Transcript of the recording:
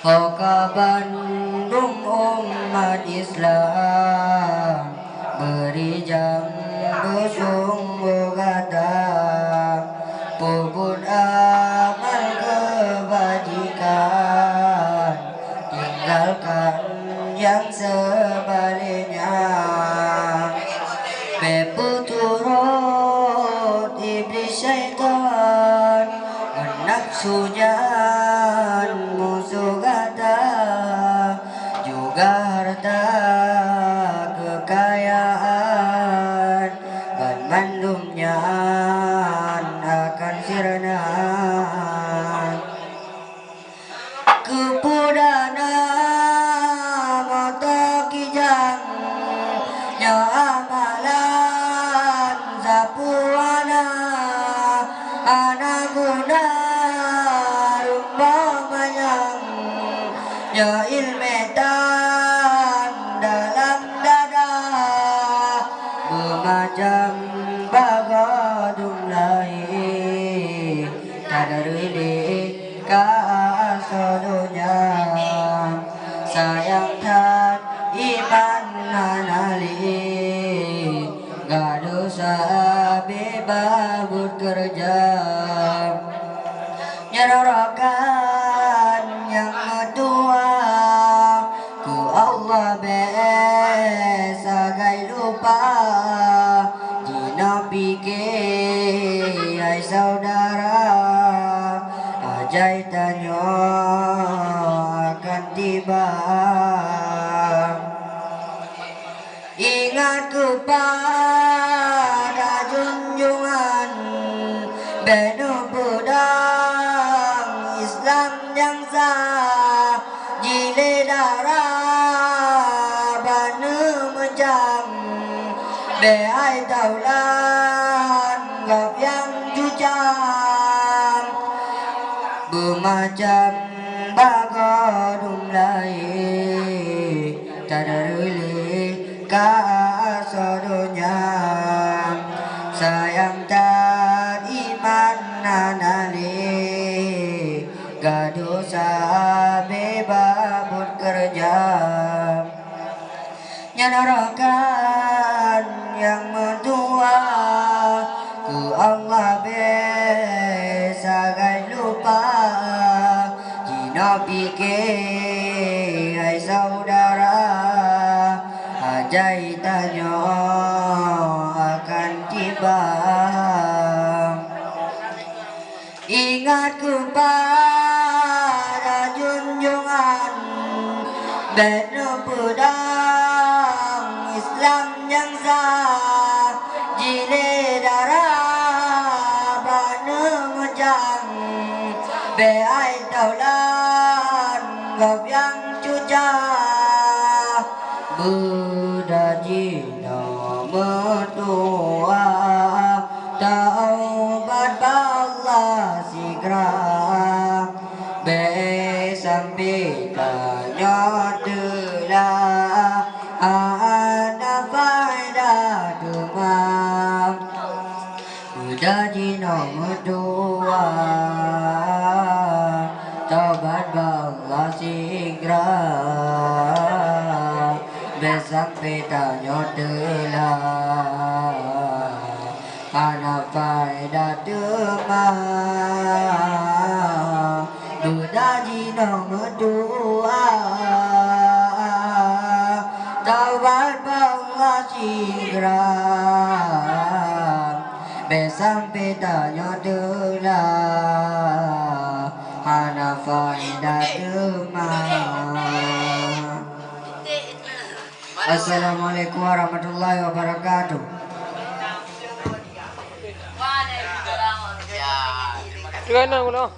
Kota Bandung umat Islam beri jambu sungguh kata puput amal kebajikan tinggalkan yang sebaliknya bepu turut iblis syaitan nafsunya musuh kata juga harta kekayaan dan mandumnya akan sirna kepudana mata kijang nya amalan zapuana anak guna rumpamanyang ya ilmetan dalam dada bermacam bagadung lain tadarili kasodonya sayang tan iman nanali gak dosa bebabut kerja nyerorokan yang kedua ku Allah besagai lupa jina pikir hai saudara ajai tanya akan tiba ingat kepada junjungan benu pedang Islam yang sah jile darah banu macam beai taulan gap yang jujam bermacam bagadum lain tadaruli kasodonya sayang tak iman nanali gadosa bebabut kerja nyanarokan yang mentua ku Allah besagai lupa jina pikir hai saudara ajai tanya akan tiba ingat kepada junjungan benu pedang Islam yang sah jile darah banu macam beai taulan gap yang cucah berdajina mertua taubat Allah segera be sampai tanya telah ada faedah demam berdajina mertua taubat Allah segera sampai tanya telah anak faedah demam berdaji nomor dua taubat Allah segera sampai tanya telah anak faedah demam. Assalamualaikum warahmatullahi wabarakatuh. Jangan aku nak.